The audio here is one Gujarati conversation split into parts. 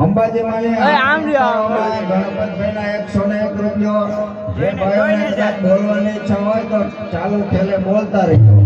અંબાજી માને ગણપતભાઈના 101 રૂપિયો જે ભાઈઓને કદાચ બોલવાની ઈચ્છા હોય તો ચાલુ ખેલે બોલતા રહેજો.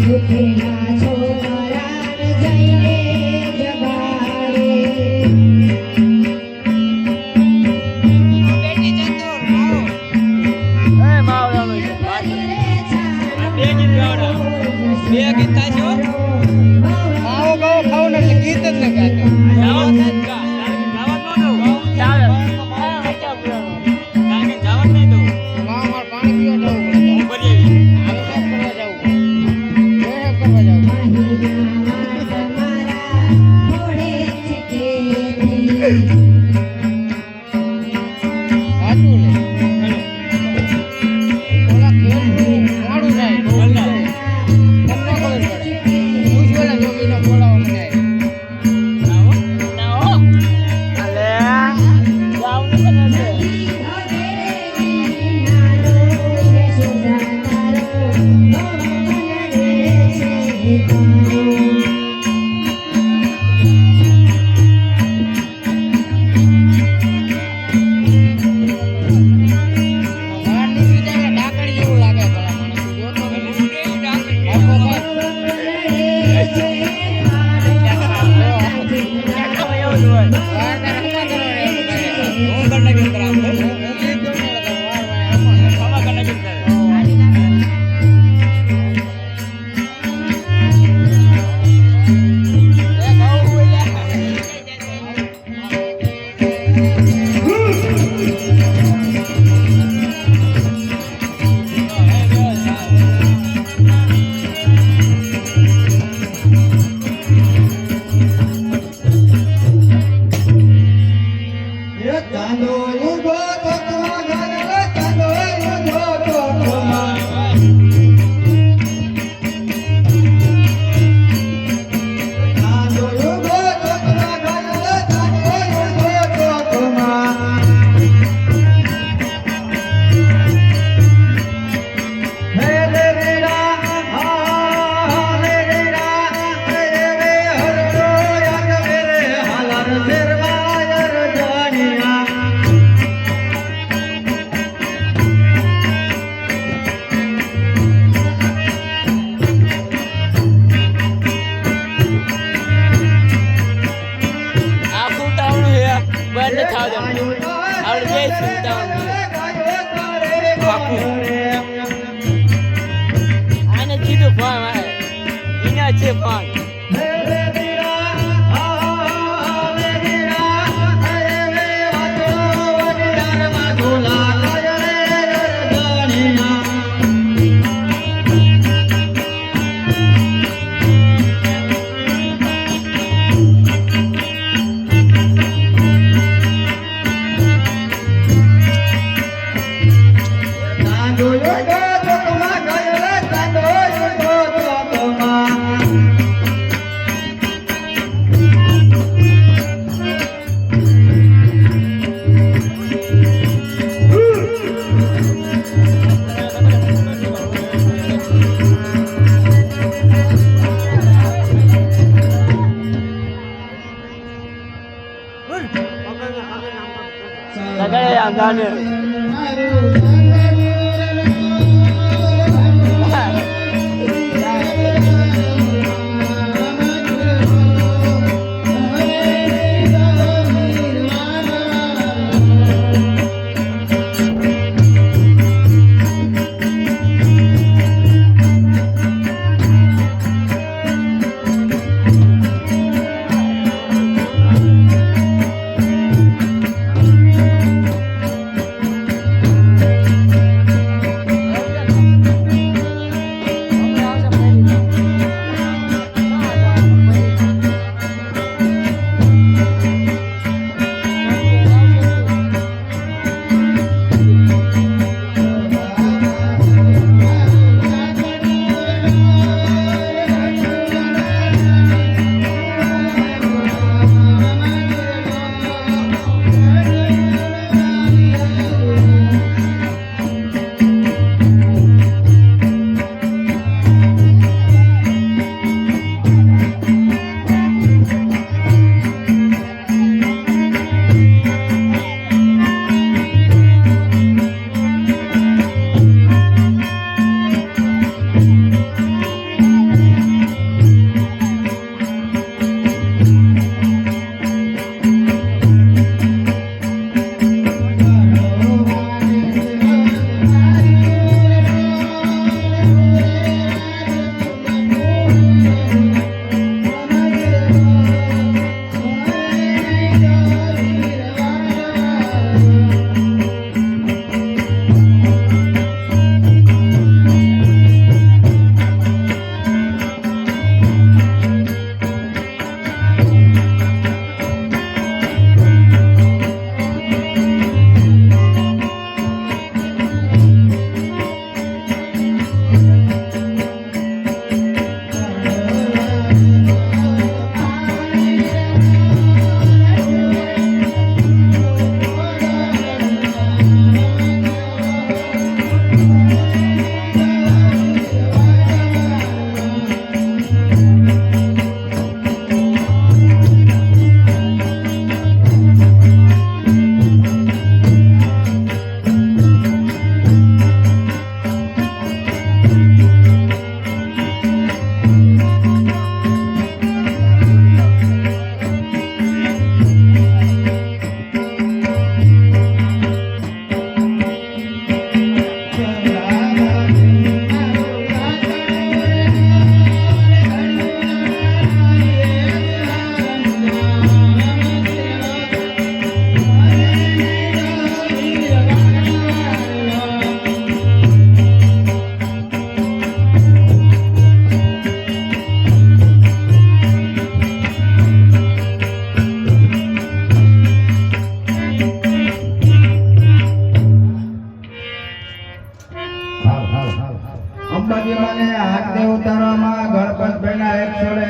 સુખેલા છોકરાને જઈને જવા આને કીધું પણ એના છે પણ લગાડે આમ જાને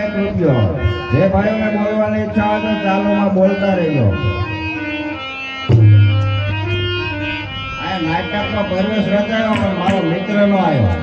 1 રૂપિયો. જે ભાઈઓને બોલવાની ઈચ્છા હોય તો ચાલુમાં બોલતા રહેજો. આ નાટકનો પ્રવેશ રચાયો પણ મારો મિત્ર નો આવ્યો.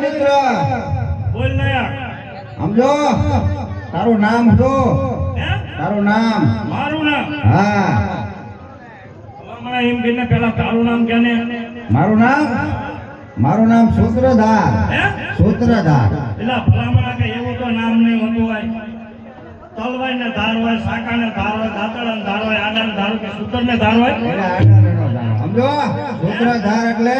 મિત્ર બોલ નયા સમજો તારું નામ શું? તારું નામ? મારું નામ? હા. મને એમ કહીને પેલા તારું નામ કે ને? મારું નામ સૂત્રધાર. સૂત્રધાર એટલે ભલામણા કે એવું તો નામ નહીં હોતું હોય. તલવાર ને ધાર હોય, સાકા ને ધાર હોય, દાંતડા ને ધાર હોય, આડા ને ધાર હોય, કે સૂત્ર ને ધાર હોય. સમજો સૂત્રધાર એટલે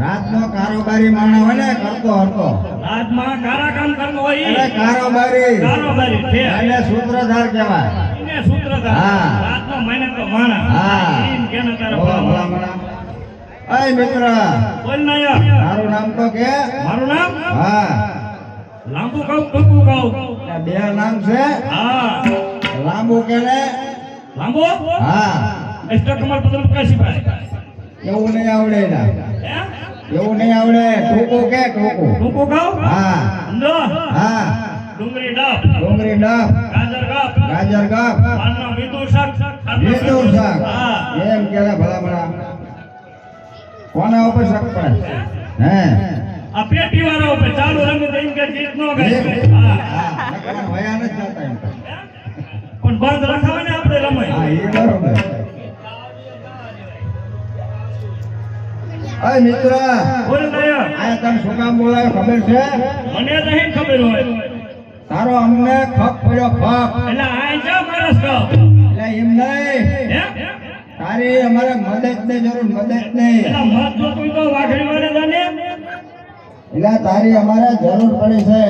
રાતનો કારોબારી માણસ હોય ને, કરતો હતો રાતમાં કારા કામ કરતો હોય ઈ. એટલે કારોબારી છે એટલે સૂત્રધાર કહેવાય. એને સૂત્રધાર. હા. રાતનો મહિને તો માણસ. હા. એમ કેને તારે ભલામણા. અય મિત્ર બોલ નયા તારું નામ તો કે? મારું નામ? હા. લાંબુ કહું ટૂંકું કહું? આ બે નામ છે. હા. લાંબુ કે ને? લાંબુ? હા. એસ્ટર કમર પતંગ કાશી ભાઈ. એવું નહીં આવડે ના. હે? એવું નહીં આવડે. ટૂંકું કે ટૂંકું? ટૂંકું કહું? હા. સમજો? હા. ડુંગળી ડાબ, ડુંગળી ડબ, ગાજર ગાપ, ગાજર ગપ, પાનનો મીઠું શાક, મીઠું શાક. હા. એમ કેલા ભલામણા. કોના ઉપર શક પડે? હે આ પેટી વાળા ઉપર ચાલુ રંગ દઈને કે ગીત નો ગાય. હા. હા. નકર વયા નથી જતા એમ તો. પણ બંધ રખાવે ને આપણે રમાય. હા, એ બરોબર. અય મિત્ર બોલ નયા આ તને શું કામ બોલાયો ખબર છે? મને તો નહીં ખબર હોય. તારો અમને ખપ પડ્યો ખપ. એટલે આ જા માણસ કહો. એટલે એમ નહીં, હે? તારી અમારે મદદ ની જરૂર, મદદ નહીં. એટલે મત તો તું તો વાઘરી વાળે જાને. એટલે તારી અમારે જરૂર પડી છે.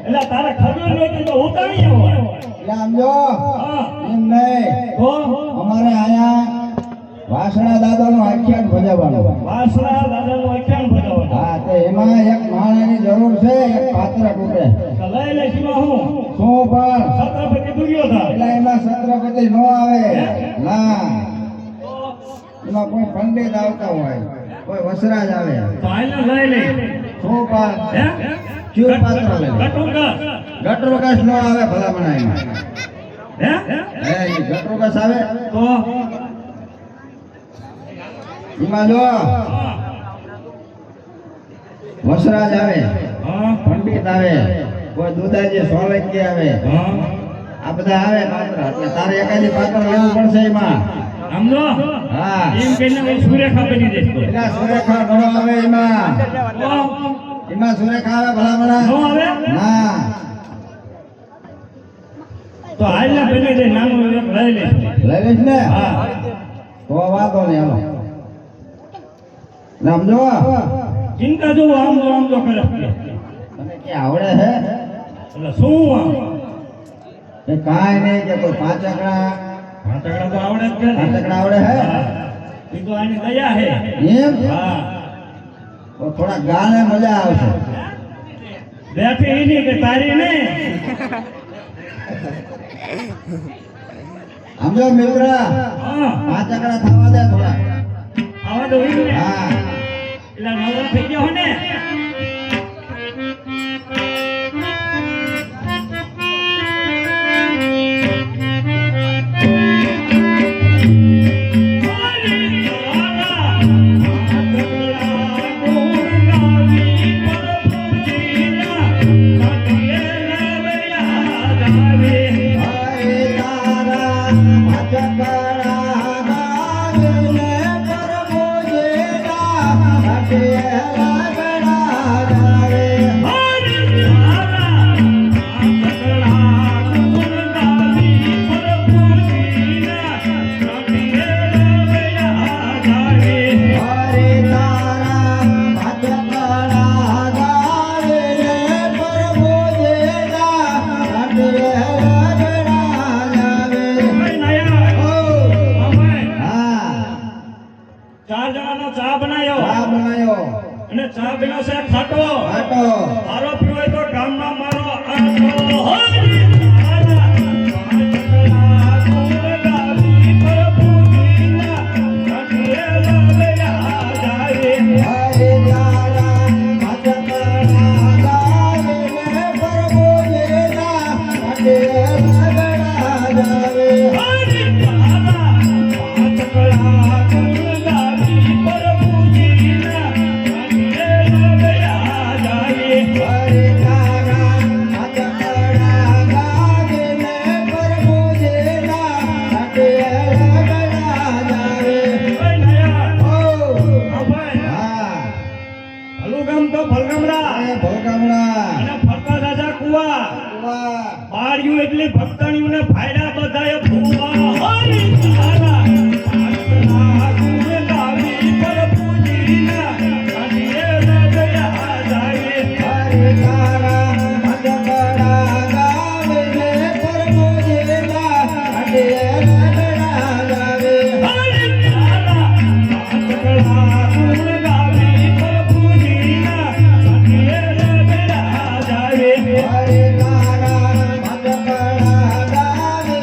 એટલે તારે ખબર નહોતી તો ઉતારી હોય એટલે આમ જો હા એમ નહીં તો અમારે અહીંયા વાસણા દાદાનું આખ્યાન ભજવવાનું વાસણા દાદાનું આખ્યાન ભજવવાનું હા તો એમાં એક માણસની જરૂર છે એક પાત્ર તૂટે તો લઈ લઈશમાં હું શું પણ છત્રપતિ દુર્યોધન એટલે એમાં છત્રપતિ નો આવે ના એમાં કોઈ પંડિત આવતા હોય કોઈ વસરાજ આવે તો આને લઈ લઈ શું પણ હે ક્યુ પાત્ર લે ગટુકસ ગટરોગસ નો આવે ભલામણ એમાં હે હે એ ગટરોગસ આવે તો એમાં જો હા વસરાજ આવે હા પંડિત આવે કોઈ દુદાજી સોલંકી આવે હા આ બધા આવે પાત્ર એટલે તારે એકાદી પાત્ર લેવું પડશે એમાં સમજો હા એમ કહીને હું સુરેખા બની જઈશ તો. એના સુરેખા નો આવે એમાં તો એમાં સુરેખા આવે ભલામણ નો આવે ના તો હાલના બની જાય નાનું એક લઈ લઈશ લઈ લઈશ ને હા તો વાંધો નહીં હાલો નામ જો ચિંતા જો આમ જો કરે તને કે આવડે હે એટલે શું આમ કે કાંઈ નહીં કે કોઈ પાંચ આંકડા ભાતકડા તો આવડે જ છે ને. પાંચ આંકડા આવડે હે હા. ઈ તો આની દયા હે એમ હા તો થોડા ગાને મજા આવશે બેઠી એની કે તારી ને સમજો મિત્ર હા પાંચ આંકડા થવા દે થોડા આવા તો ઈ ને હા એટલે નવરો થઈ ગયો હો ને હરે તારા પાંચ આંકડા ગાને પરમોજેરા ઘાટે લાગણા જાવે હરે તારા પાંચ આંકડા ગાને પરમોજેરા ઘાટે લાગણા જાવે ઓ હા ચાર જણાનો ચા બનાવ્યો ચા બનાયો અને ચા પીનો છે ખાટો આટો મારો પીવો હોય તો ગામમાં મારો આટો હરી હરે તારા પાંચ આંકડા ગાને પરમોજેરા ઘાટે લાગણા જાવે હરે તારા પાંચ આંકડા ગાને પરમોજેરા ઘાટે લાગણા જાવે ઓ હા એ ભોગામડા વાહ બાળ્યું એટલી ભક્તાણીઓને ફાયદા બધાએ ભૂવા હરી તારા પાંચના ગુણ ગાવી પર પૂજીના કાઢીએ દયા જાવે હરે તારા પાંચ આંકડા ગાને પરમોજેરા ઘાટે લાગણા જાવે હરી તારા પાંચના ગુણ ગાવી પર પૂજીના કાઢીએ દયા જાવે હરે તારા પાંચ આંકડા ગાને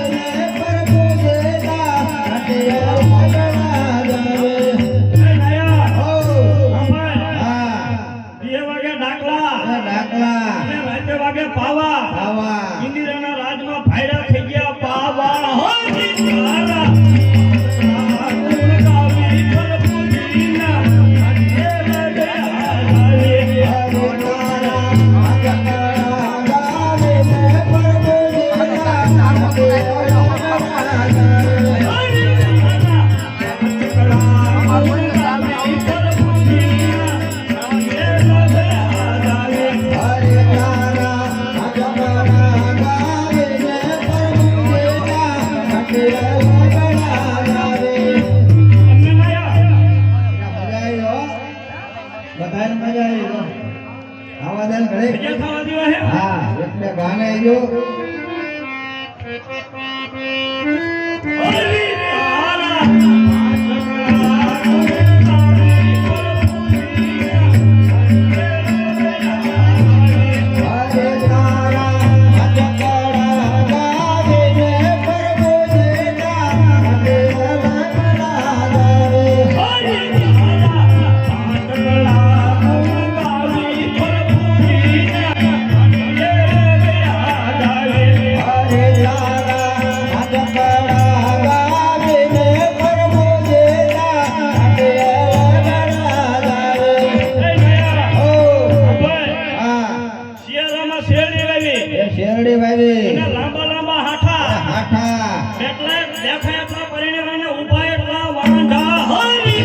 ગાજો. અરે તારા હાથકડા ગાવે ને પ્રભુજીના હાથે લગડા ગાવે. અરે તારા હાથકડા ગાવે ને પ્રભુજીના હાથે લગડા ગાવે. ઓ હા એ શેરડી વાવી લાંબા લાંબા હાથા હાઠા એટલે દેખાય એટલા પરિણામે ઉભા એટલા વાંઢા હરી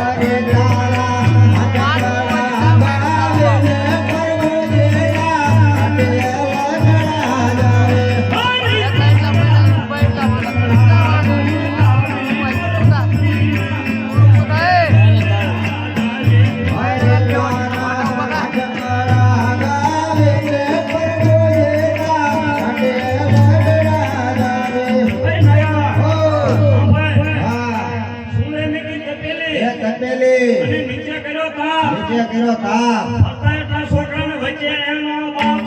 અરે તારા હાથકડા ગાવે ને પ્રભુજીના હાથે લગડા ગાવે. અરે તારા હાથકડા ગાવે ને પ્રભુજીના હાથે લગડા ગાવે. ઓ હા એ તપેલી નીચે કર્યો તા નીચે કર્યો તાપ. હતા એટલા છોકરાને વચ્ચે એનો બાપ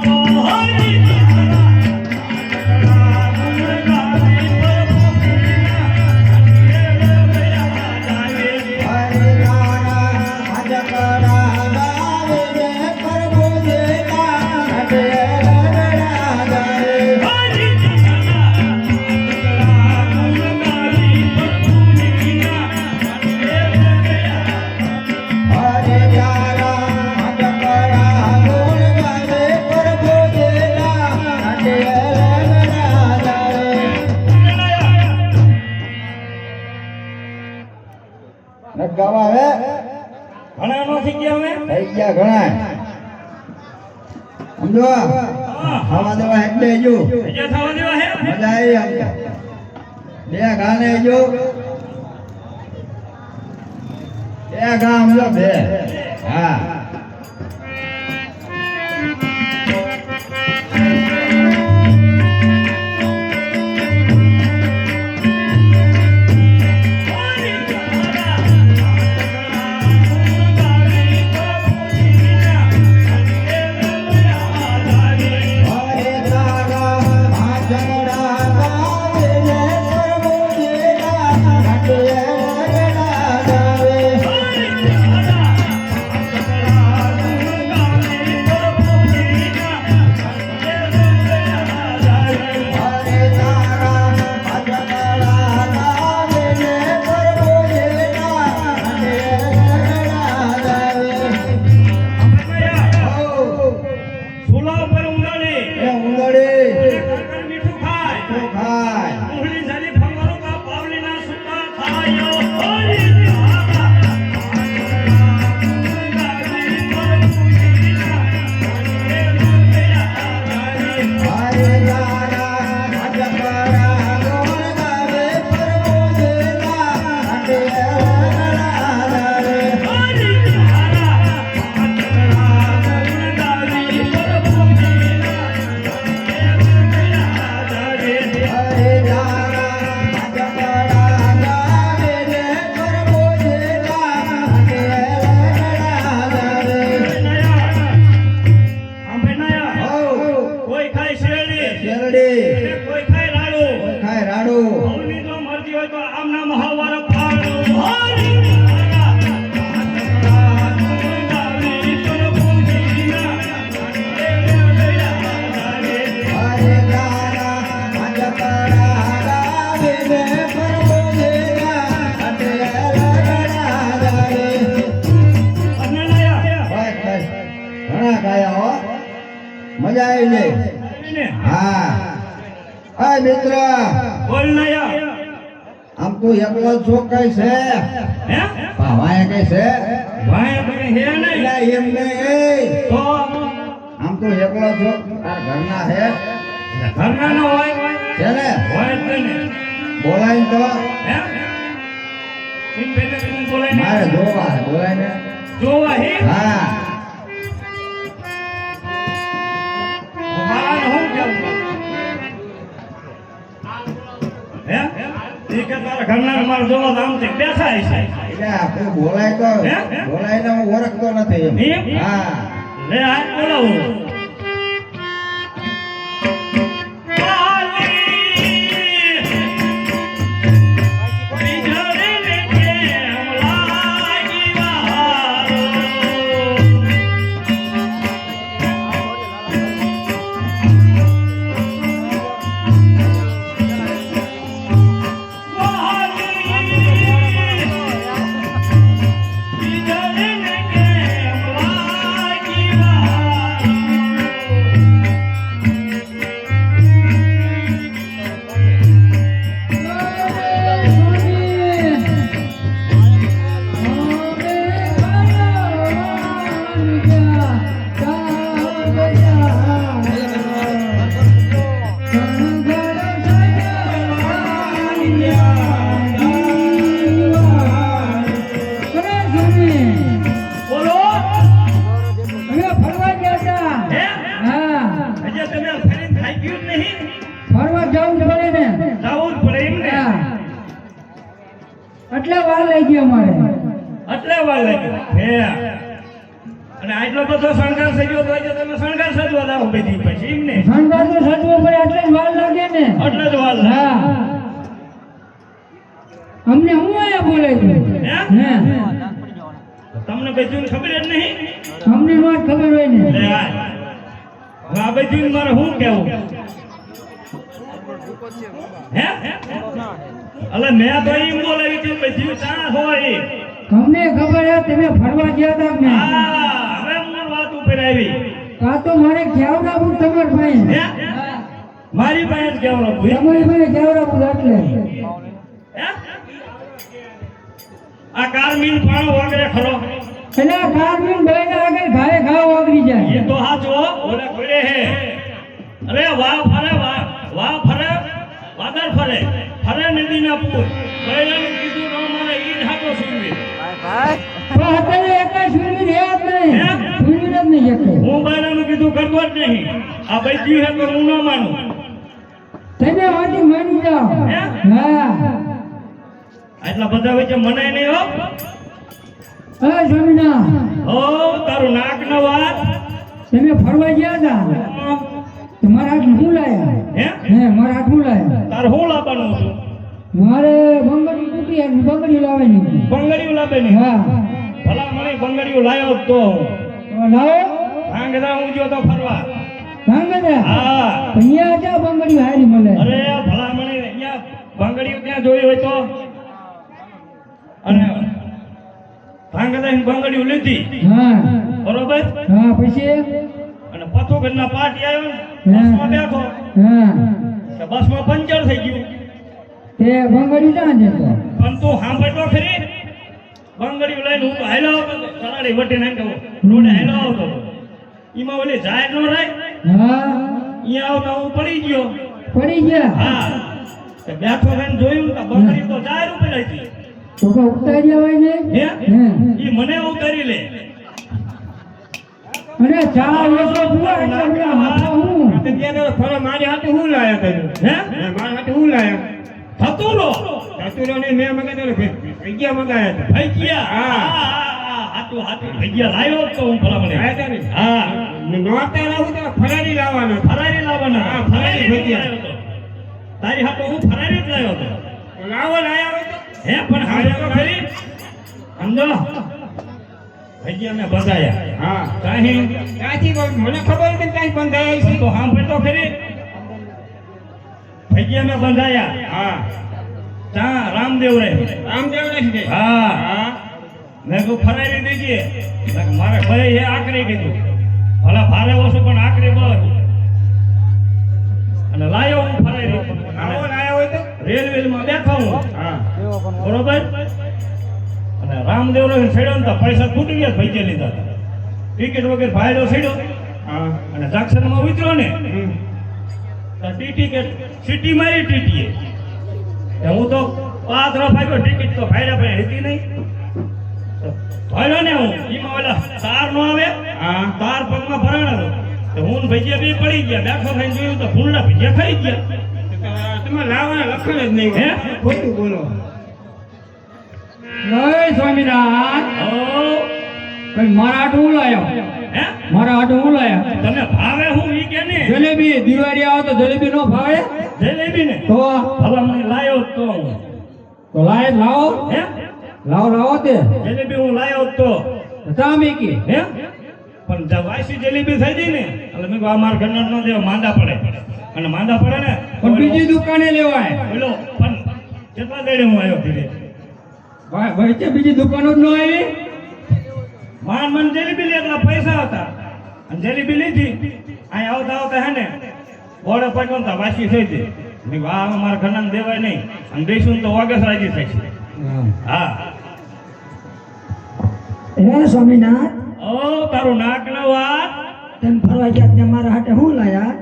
હરી અરે તારા હાથકડા ગાવે ને પ્રભુજીના હાથે લગડા ગાવે. અરે તારા હાથકડા ગુણ ગાવે પ્રભુજીના હાથે લગડા ગાવે. નક ગાવા હવે ઘણા નો થઈ ગયા અમે થઈ ગયા ઘણા. સમજો ખાવા દેવા એટલે જો જે થવા દેવા હે મજા આવી આમ. બે ગાને જો બે ગા સમજો બે હા અરે તારા હાથકડા ગાવે ને પ્રભુજીના હાથે લગડા ગાવે. અરે તારા હાથકડા ગાવે ને પ્રભુજીના હાથે લગડા ગાવે. ઓ સુલા ઉપર ઉંડાડી એ ઉંદડી કાકર મીઠું ખાય તો ખાય. ઉંગલી જાલી ફંગરો કા પાવલીના સુકા ખાય હરી અરે તારા હાથકડા ગુણ ગાવે પ્રભુજીના હાથે લગડા ગાવે. અરે તારા હાથકડા ગાવે ને પ્રભુજીના હાથે લગડા ગાવે. ઓ કોઈ ખાય શેરડી શેરડી કોઈ ખાય લાડુ કોઈ ખાય રાડુ. સૌની જો મરજી હોય તો આમના મહાવાર ફાડો હરી અરે તારા હાથકડા ગાવે ને પ્રભુજીના હાથે લગડા ગાવે. બસ બસ ઘણા ગાયા હો મજા આવી જાય. હા આ મિત્ર બોલ નયા આમ તું એકલો છો કઈ છે હે ભાવાએ કઈ છે ભાઈ તમે હે નહીં એટલે એમ નહીં તો આમ તું એકલો છો તાર ઘરના છે ઘરના ન હોય છે ને હોય જ નહીં બોલાય તો હે ઈન બેને તું બોલાય ને મારે જોવા બોલાય ને જોવા હે હા મારાને હું કેવું હે ઈ કે તારા ઘરના માર જોવા આમ તે બેઠા હશે એટલે આપણે બોલાય તો હે? બોલાય ને હું ઓળખતો નથી એમ એમ? હા લે આ બોલાવો બોલો હે હજી તમે ફરીને ખાઈ ગયું જ નહીં જાવું જ પડે એમ ને એટલે વાર લઈ ગયો અમારે એટલે વાર લાગ્યો હે અને આટલો બધો શણગાર સજ્યો તો આજે તમે શણગાર સજવા દાવ બધી પછી એમ ને શણગાર તો સજવો પડે એટલે જ વાર લાગે ને એટલે જ વાર લાગે. હા અમને હું આયા બોલે છે હે? હે તમને બધું ખબર જ નહીં અમને નો જ ખબર હોય ને લે આ હવે આ બધું મારે શું કેવું હે અલે મેં તો એમ બોલાવી હતી બધું ચા હોય અમને ખબર હે તમે ફરવા ગયા હતા ને હા હવે હું વાત ઉપર આવી આ તો મારે કેવડાવું તમાર ભાઈ હે મારી પાસે જ કેવું ભૂલ તમારી ભાઈ કેવડાવું એટલે આ કારમીન પાણો વગરે ખરો એટલે કારમીન ભાઈ આગળ ઘાએ ઘા વાગરી એ જાય તો હાચો ઓલે કોડે હે અરે વાહ ફરે વાહ ફરે વાદર ફરે ફરે નદીના પૂર બૈરાનું કીધું ન મારે ઈ હાટો સુનવી તો અત્યારે એકા સુરવીર હે જ નહીં સુરવીર જ નહીં શકે હું બૈરાનું કીધું કરતો જ નહીં આ બૈદ્યું હે તો હું ન માનું તમે વાટી માની જાઓ હે? હા આટલા બધા વચ્ચે મનાય નહીં હો હા સ્વામીના ઓ તારું નાક ન વાત તમે ફરવા ગયા હતા તમારા હાથ હું લાયા હે હે મારા હાથ હું લાયા તાર હું લાવવાનું હતું મારે બંગડી તૂટી અને બંગડી લાવવાની બંગડીઓ લાવે નહીં હા ભલા મને બંગડીઓ લાવ્યો જ તો તો લાવો ભાંગડા હું જો તો ફરવા ભાંગા હા અહીંયા જા બંગડી હારી મળે અરે ભલા મને અહીંયા બંગડીઓ ત્યાં જોઈ હોય તો અને ભાંગડા બંગડીઓ લીધી હા બરોબર હા પછી અને પથોગઢના પાટી આવ્યો ને હા. બસમાં બેઠો હા કે બસમાં પંચર થઈ ગયું તે બંગડી ક્યાં જતો પણ તું સાંભળતો ખરી બંગડીઓ લઈને હું તો હાલ્યો આવતો હતો. સરાડી વટી નાખ્યો રોડે હાલ્યો આવતો હતો. એમાં ઓલી જાય ન રાય હા અહીંયા આવતા હું પડી ગયો પડી ગયા હા તે બેઠો થઈને જોયું તો બંગડી તો જાય ઉપર હતી તો કો ઉતાર્યા હોય ને હે હે ઈ મને ઉતારી લે અને ચા વેચો પૂરા એટલે મેં હાથા હું મારી હાથે હું લાયા તને હે મારા હાથે હું લાયા થતુરો ચતુરો ને મેં મગાવ્યો ભૈયા મગાયા હતા ભૈયા હા. હાતું ભૈયા લાવ્યો જ તો હું ભલા મને લાયા હતા ને હા નોરતા લાવું તો ફરારી લાવવાના ફરારી લાવવાના હા, ફરારી ભજીયા. લાવ્યો તો. તારી હાથે હું ફરારી જ લાવ્યો હતો લાવો લાયા હોય તો હે પણ હારે તો ખરી સમજો ભજીયા મેં બધાયા હા કાહી ત્યાંથી મને ખબર હતી ક્યાંય બંધાયા છે તો સાંભળતો ખરી ભજીયા મેં બંધાયા હા ત્યાં રામદેવ રહે રામદેવ નથી હા હા મેં કહું ફરારી દીજીએ મારે ભાઈ એ આકરી કીધું ભલે ભારે ઓછું પણ આકરી બળ અને લાયો હું ફરારી લાવો લાયા હોય તો રેલવેમાં બેઠો હું હા બરોબર અને રામદેવ નો છેડ્યો ને તો પૈસા તૂટી ગયા ભૈજે લીધા હતા. ટિકિટ વગર ભાઈડો છેડ્યો હા અને જંક્શનમાં ઉતર્યો ને હમ. તો ટીટી કે સિટી મારી ટીટીએ હું તો પાથરો ભાગ્યો ટિકિટ તો ભાઈડા ભાઈ હતી નહીં ભાઈડો ને હું ઈમાં ઓલા તાર નો આવે હા તાર પગમાં ભરાણો તો હું ને ભજીયા બી પડી ગયા બેઠો થઈને જોયું તો ભૂંડા ભજીયા ખાઈ ગયા તમે લાવવાના લખણ જ નહીં હે? ખોટું બોલો જય સ્વામિનારાયણ ઓ કઈ મારા હાટુ હું લાયો હે મારા હાટુ હું લાયા તમે ભાવે હું ઈ કે ને જલેબી દિવાળી આવે તો જલેબી નો ભાવે જલેબી ને તો હવે મને લાયો તો લાય લાવો હે લાવો તે જલેબી હું લાયો તો તમે કે હે પણ વાસી જલેબી થઈ ગઈ ને એટલે મેં કહ્યું આ મારા ઘરના નો દેવ માંદા પડે અને માંદા પડે ને પણ બીજી દુકાને લેવાય બોલો પણ કેટલા દેડે હું આવ્યો ધીરે ભાઈ તે બીજી દુકાનો જ ન આવી મન જલેબી લે એટલા પૈસા હતા અને જલેબી લીધી અહીં આવતા આવતા હે ને બોર્ડે પડ્યો ને વાસી થઈ ગઈ મેં કહ્યું આ મારા ઘરના દેવાય નહીં અને દઈશું તો ઓગસ્ટ રાજી થશે હા હે સ્વામિનાથ ઓ તારું નાક ન વાત તેમ ફરવા ગયા ત્યાં મારા હાટે હું લાયા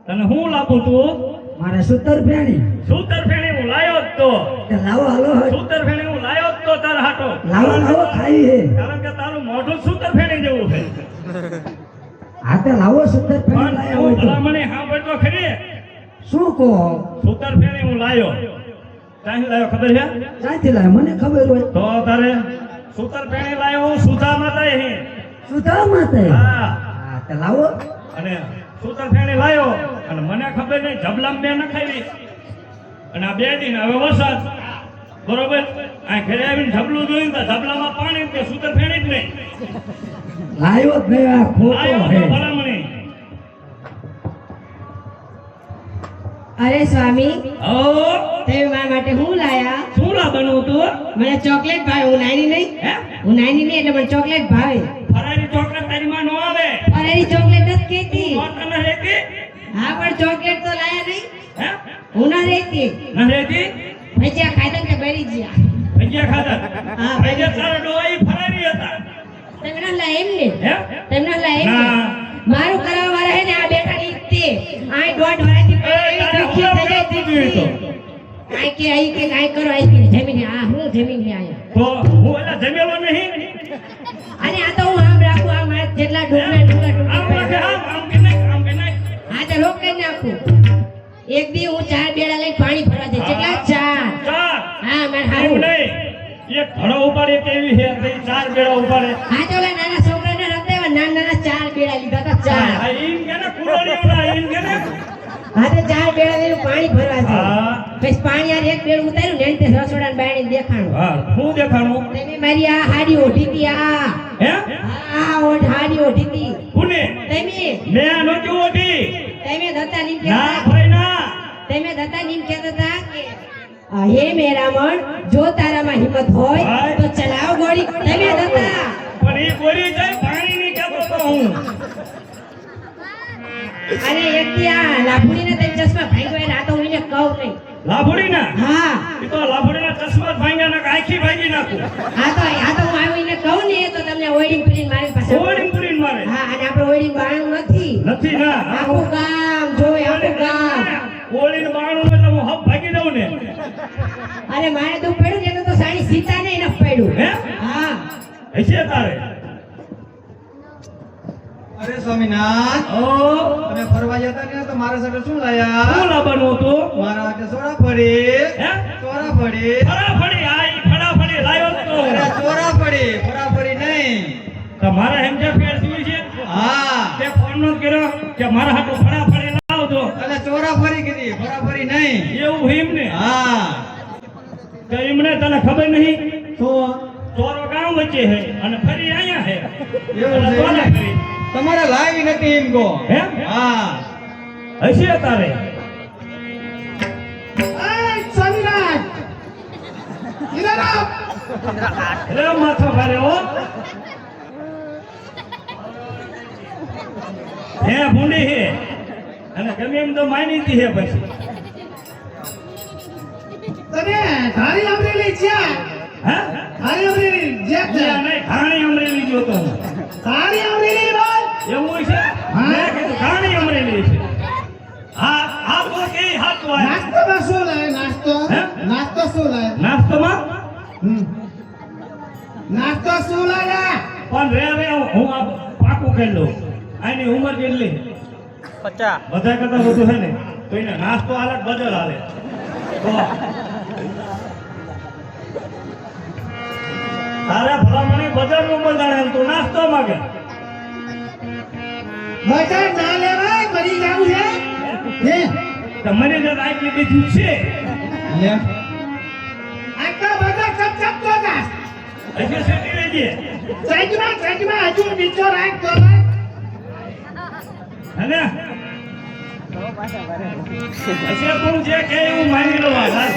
તને હું લાવું તું મારે સૂતર ફેણી સૂતર ફેણી હું લાયો જ તો કે લાવો હાલો સૂતર ફેણી હું લાયો જ તો તારા હાટો લાવો લાવો ખાઈ હે કારણ કે તારું મોઢું સૂતર ફેણી જેવું છે હા તે લાવો સૂતર ફેણી પણ લાયા હું હોય તો ભલામણી સાંભળતો ખરી શું કહો સૂતર ફેણી હું લાયો ક્યાંથી લાયો ખબર છે ક્યાંથી લાયા મને ખબર હોય તો તારે સૂતર ફેણી લાયો હું સુધા માતા હે સુધા માતે હા હા તે લાવો અને સૂતર ફેણી લાયો અને મને ખબર નહીં જબલામ બે નખાવી અને આ બે દિન હવે વરસાદ બરોબર આ ઘરે આવીને જબલું જોયું તો જબલામાં પાણી કે સૂતર ફેણી જ નહીં લાયો જ નહીં આ ખોટો લાયો હે તો ભલામણી અરે સ્વામી ઓ તમે મારા માટે હું લાયા શું લાવવાનું તું મને ચોકલેટ ભાવે હું નાની નહીં હે હું નાની નહીં એટલે મને ચોકલેટ ભાવે ફરારી ચોકલેટ તારી માં નો આવે ફરારી ચોકલેટ નથી કેતી તો તને રહેતી હા પણ ચોકલેટ તો લાયા નહીં હે હું ના રહેતી ન રહેતી ભજીયા ખાધા કે બરી ગયા ભજીયા ખાધા હા, ભજીયા તારા ડોઈ ફરારી હતા તમે ના લાય એમ ને હે તમે ના લાય એમ ને ના. મારું કરવા વાળા હે ને આ બેઠા ની તે આય દોઢ વર્ષથી એ તારે દુખી થઈ જાય હું જોયું તો. આય કે આઈ કે આય કરો આઈ કે જમીને આ હું જમીને આયા તો હું એલા જમેલો નહીં અને આ તો હું આમ રાખું આમ આ જેટલા ડુંગરા ડુંગરા આમ રાખે ડુંગરા આમ કે નહીં આમ કે નહીં હા તો રોક કરી નાખું એક દી હું 4 બેડા લઈને પાણી ભરવા જઈ કેટલા 4 ચાર હા માર એવું હારું નહીં એક ઘડો ઉપાડે કેવી છે તે ચાર બેડા ઉપાડે હા તો ઓલા નાના છોકરાને રમતા નાના 4 બેડા લીધા હતા 4 આ ઈન કે ને કુરોડીઓના ઈન કે ને હા તો 4 બેડા લઈને પાણી ભરવા જઈ હા પછી પાણી યાર એક બેડ ઉતાર્યું ને તે રસોડાને બાયણે દેખાણું હા હું દેખાણું તમે મારી આ હાડી ઓઢી હતી આ હે આ હાડી ઓઢી હતી કોને તમે મેં નહોતી ઓઢી તમે દત્તા નીમ ના કહેતા ભાઈ ના તમે દત્તા નીમ કહેતા હતા કે હે મેરામણ જો તારામાં હિંમત હોય તો ચલાવ ગોળી તમે દત્તા પણ એ ગોળી જાય પાણી ની કહેતો તો હું અરે એક દી આ લાભુડીને તે ચશ્મા ભાંગ્યો એટલે આ તો હું એને કહું નહીં લાભુડી ના હા એ તો લાભુડીના ચશ્મા જ ભાંગ્યા ના આખી ભાંગી નાખું આ તો હું આવીને કહું ને તો તમને ઓઈડિંગ પીડીને મારી પાસે ઓળી પૂરી મારે હા અને આપણે ઓઈડિંગ બાણું નથી નથી ના આખું ગામ જોવે આખું ગામ ઓળીને બાણું એટલે હું હપ ભાગી દઉં ને અરે મારે દુઃખ પડ્યું ને તો સાડી સીતા ને ન પડ્યું હે હા હશે તારે અરે સ્વામિનાથ ઓ તમે ફરવા જતા ને તો મારા સાથે શું લાયા શું લાવવાનું હતું મારા માટે સોડા પડી હે ચોરા પડી ફળાફળી આઈ ફળાફળી લાયો તો અરે ચોરા પડી ફરા પડી નહીં તમારે હેમજા ફેર જોઈ છે હા તે ફોન નો કર્યો કે મારા હાટુ ફળાફળી લાવજો એટલે ચોરા ફરી કીધી ફરા ફરી નહીં એવું હિમ ને હા કે એમને તને ખબર નહીં તો ચોરો ગામ વચ્ચે હે અને ફરી અહીંયા હે એવું અને છે ચોરા ને? ફરી તમારે લાવી નથી એમ કહો હે હા હશે તારે રે માથો ભારે હો હે ભૂંડી હે અને ગમે એમ તો માની દી હે પછી તને ધારી અમરેલી છે હા ધારી અમરેલી જે છે ત્યાં નહીં ઘાણી અમરેલી જોતો હું ધારી અમરેલી બોલ એવું છે મેં કીધું ઘાણી અમરેલી છે હા આ તો કે હાથ વાય નાસ્તો માં શું લાય નાસ્તો હે? નાસ્તો શું લાય તો શું લાગે પણ રે હું આ પાકું કહી દઉં આની ઉંમર કેટલી 50. બધા કરતા વધુ છે ને તો એને નાસ્તો હાલે કે બજાર હાલે તો તારે ભલામણી બજારનું બજાર તું નાસ્તો માગે બજાર ના લેવાય મરી જાવું છે હે તમારી જે આટલી બીજું છે લે આટલા બધા ચપ તો જા હજી શેકી લેજે સાઈડમાં હજુ નીચો રાખ તો હે હશે તું જે કહે એવું માની લો આ બસ.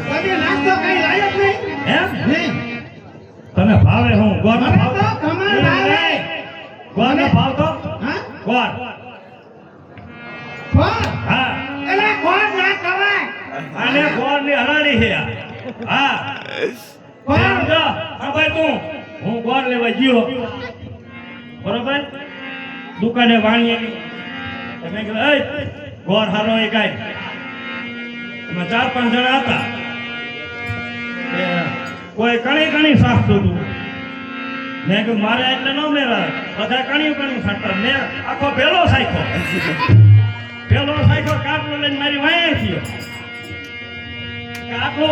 તમે નાસ્તો કઈ લાયક નહીં એમ હે તને ભાવે હું ગોળ મને તો કમાલ ભાવે ગોળ ભાવ તો હા ગોળ કોણ હા એલા કોણ ના કવાય આને ગોળ ની હરાડી છે આ. હા કોણ સમજો હા ભાઈ તું હું ગોળ લેવા ગયો બરોબર દુકાને વાણીએ તમે કીધું એ ગોળ હારો એ કાંઈ એમાં 4-5 જણા હતા એ કોઈ કણી સાચતું હતું મેં કીધું મારે એટલે ન મેળા બધા કણી સાચતા મેં આખો પેલો સાયખો કાટલો લઈને મારી વાંહે થયો કાટલો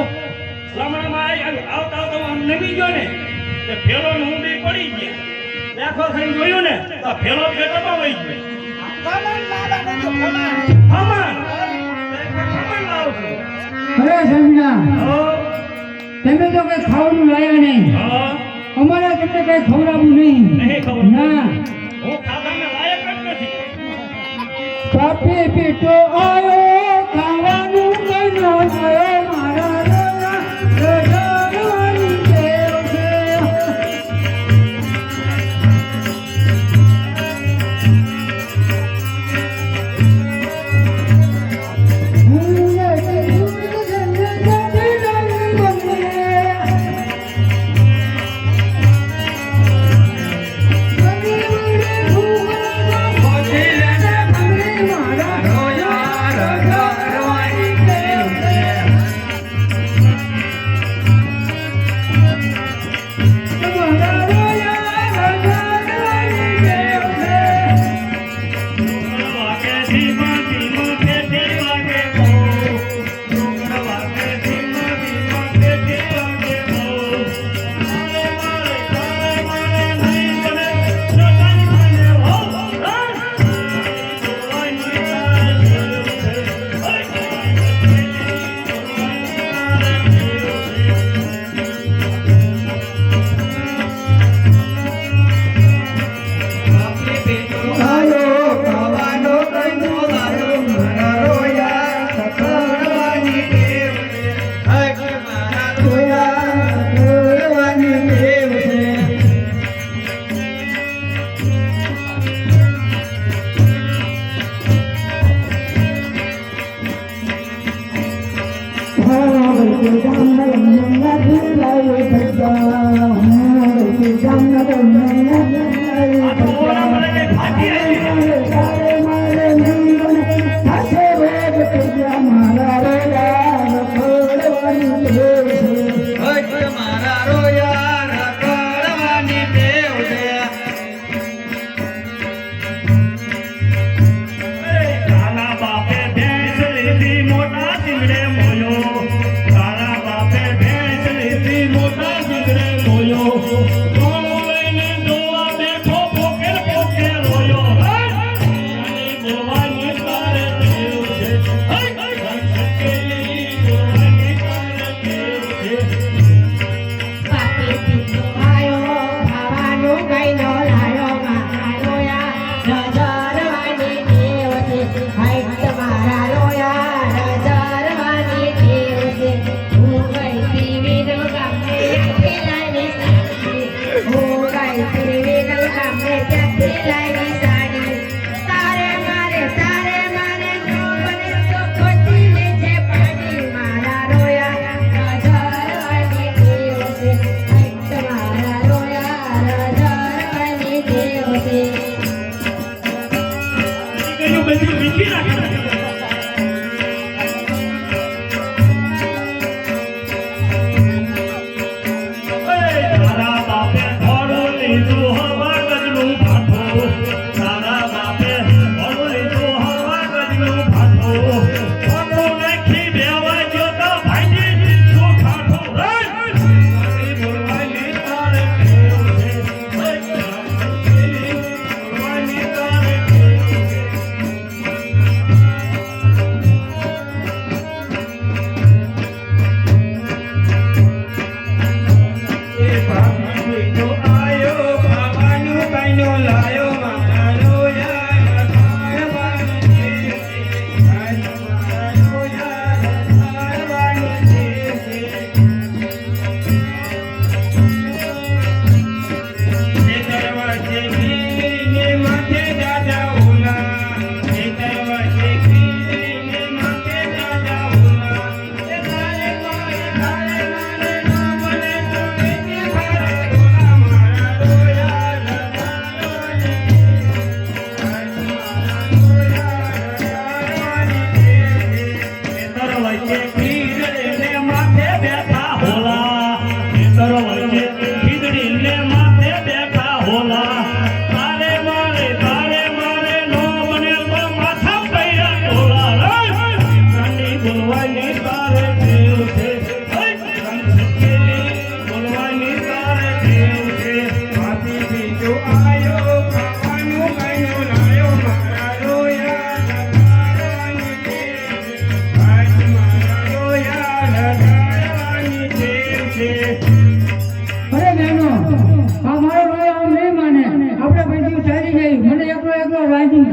લમણામાં આવતા આમ નમી ગયો ને તે ફેલો ને ઊંડી પડી ગયા દેખો થઈને જોયું ને તો ફેલો પેટમાં વહી ગયો કમલ લાવવાનો તો કમાલ ખમણ લાવું છું અરે સમજા હો તમે તો કઈ ખાવાનું લાયા નહીં હો અમારે તમને કઈ ખવડાવવું નહીં નહીં ખબર ના હું ખાધાને લાયક જ નથી પાપી પીટો આયો ખાવાનું કઈ ન આયો મારા રજાવાની ટેવ છે. મારા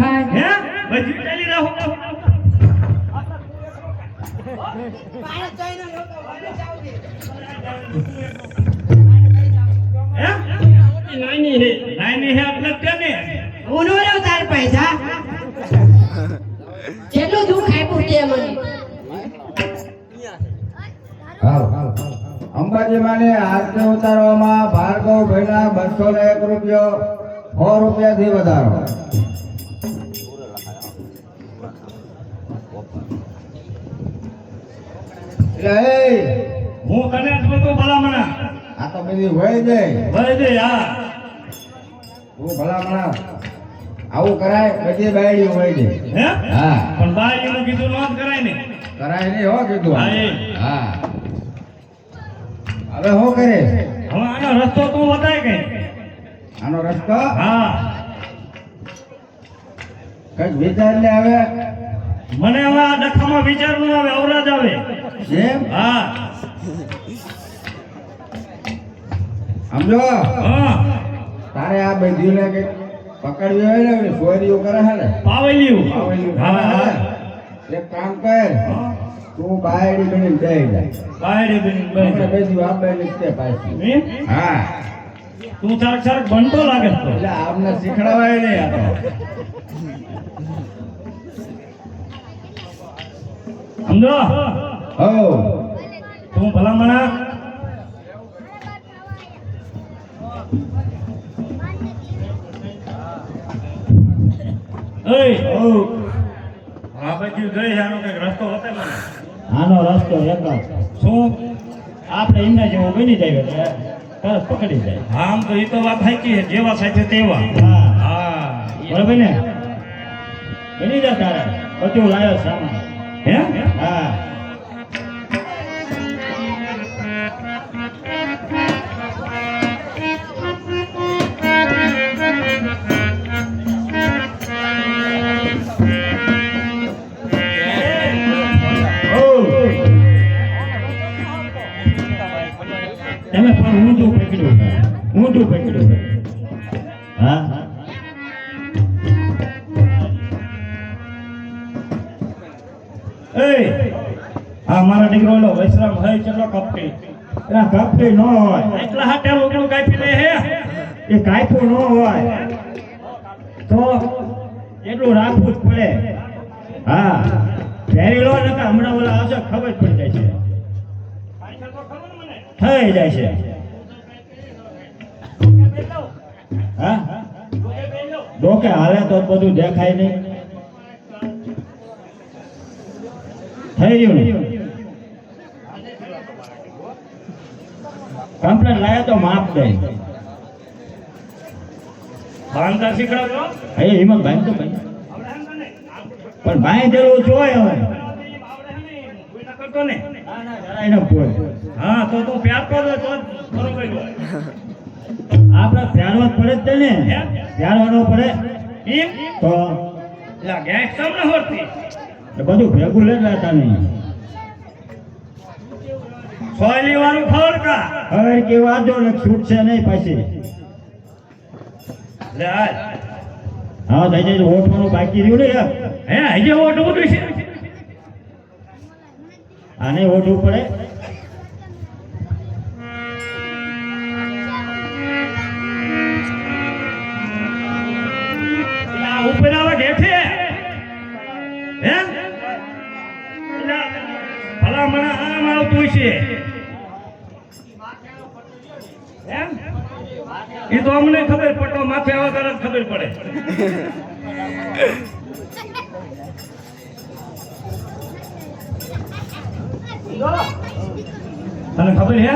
ખાય હે બધી ચાલી રહો હે નાની હે એટલે તેને હું નો રહ્યો તાર પૈસા કેટલું દુઃખ આપ્યું તે મને હાલ અંબાજી માને આરતી ઉતારવામાં ભાર્ગવ ભાઈના 201 રૂપિયો 100 રૂપિયાથી વધારો એટલે એ હું તને જ બધું ભલામણા આ તો બધી હોય જાય ભલે દે હા તું ભલામણા આવું કરાય બધી બાયડી હોય જાય હે હા પણ બાઈ એનું કીધું ન જ કરાય ને કરાય નહીં હો કીધું હા, એ. હા હવે શું કરે હવે આનો રસ્તો તું બતાય કઈ આનો રસ્તો હા કઈક વિચાર લે હવે મને હવે આ ડખામાં વિચાર નું આવે અવરાજ આવે એમ હા સમજો હા તારે આ બધી ને કઈક પકડવી હોય ને ચોરીઓ કરે છે ને પાવેલ્યું પાવેલું હા કરે હા છે. એક કામ કર તું બાયડી બની બેહી જાય બાયડી બની આપણે બની બેસી આપે નીકળે પાછી એમ? હા તું ચારક ચારક બનતો લાગે છે તો. એટલે આપને શીખડાવાય નહીં આ તો સમજો હો તું ભલામણા એય, ઓ આ બાજુ ગઈ આનો કઈક રસ્તો બતાય મને આનો રસ્તો એક જ. શું આપણે એમના જેવું બની જાય એટલે તરત પકડી જાય. આમ તો એ તો વાત સાચી છે જેવા સાચે તેવા હા હા બરોબર ને બની જાય તારે બધું લાયો સામાન. હે હા તમે પણ ઊંધું પકડ્યું હા એ આ મારા દીકરો નો વૈશ્રામ હે ચલો કપટી એના કપટી ન હોય એટલા હાટે રોકડું કાપી લે હે એ કાપ્યું ન હોય તો એટલું રાખવું જ પડે. હા પહેરી લો ને હમણાં ઓલા આવશે ખબર પડી જાય છે થઈ જાય છે. હા ડોકે હાલે તો બધું દેખાય નહીં. થઈ ગયું ને કમ્પ્લેટ લાયા તો માપ દે. બાંધતા શીખડાવજો એ હિંમત ભાઈ તો ભાઈ પણ ભાઈ જરૂર જોય હવે કરતો ને જરાય ન પોય. હા તો તું પ્યાર કરો તો જ બરોબર હોય આપણે પ્યારવા જ પડે જ તે ને પ્યારવાનો પડે એમ તો લા ગેસ સમ ન હોતી એ બધું ભેગું લે લેતા નહીં. સોયલી વાળું ખવડકા હવે કેવા જો ને છૂટશે નહીં પાછી. લે હાલ હા થઈ જાય ઓઠવાનું બાકી રહ્યું ને યાર. હે હજી ઓટું બધું છે આને ઓઠવું પડે. આ ઉપર આવે હેઠે હે ભલા મને આમ આવતું છે એમ એ તો અમને ખબર પટો માથે આવે ત્યારે જ ખબર પડે તને ખબર હે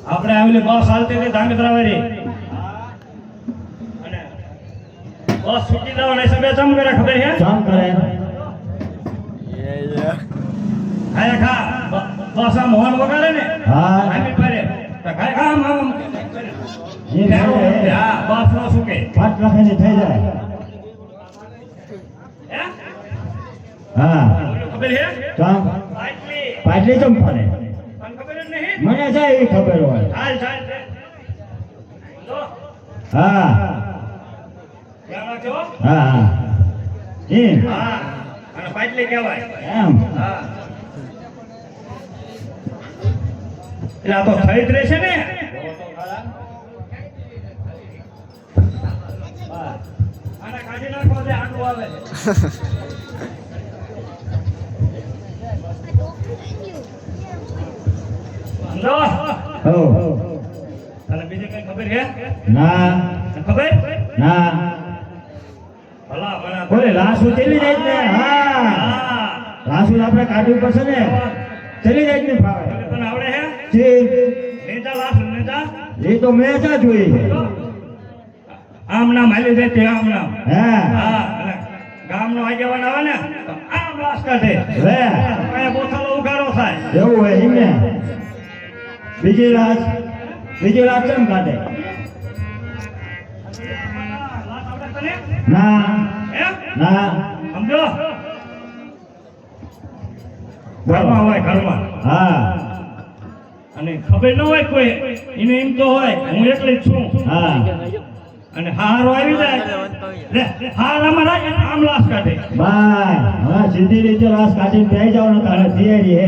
આપણે આવેલી બસ હાલતી હતી ધાંગધ્રા વાળી અને બસ છૂટી જવાના હિસાબે ચમ કરે ખબર હે કામ કરે ખાય ખા બસ આમ હોર્ન વગાડે ને હા આમી પડે તો ખાય ખા આમ આમ એ છે. હા બસ નો સુકે 5 લાખની થઈ જાય. હે હા ખબર હે કામ આટલી પાટલી ચમ ફરે તને ખબર જ નહીં મને છે એવી ખબર હોય. ચાલ ચાલ જો હા રાખજો હો. હા હા એમ હા અને પાટલી કહેવાય એમ હા એટલે આ તો થઈ જ રહેશે ને આને કાઢી નાખો દે આંડું આવે સમજો હો તને બીજી કઈ ખબર છે ના ખબર ના ભલા ભલા બોલે લાસુ ચલી જાય ને હા હા લાસુ આપણે કાઢવું પડશે ને ચલી જાય ને ફાવે તને આવડે છે જે નેતા લાસ નેતા એ તો મેં ચા જોઈ આમ નામ હાલી જાય તે આમ નામ હા હા અને ગામનો આગેવાન આવે ને તો આમ લાસ કાઢે લે કયા બોથાલો ઉગારો થાય એવું હોય એમ ને બીજી લાશ કેમ કાઢે લાસ આવડે તને ના એમ ના સમજો ઘરમાં હોય ઘરમાં હા અને ખબર ન હોય કોઈ એને એમ તો હોય હું એકલી જ છું હા અને હારો આવી જાય લે હાર આમાં રાખે આમ લાશ કાઢે બાય હવે સીધી રીતે લાશ કાઢીને બેસી જાવ ને તારે તૈયારી હે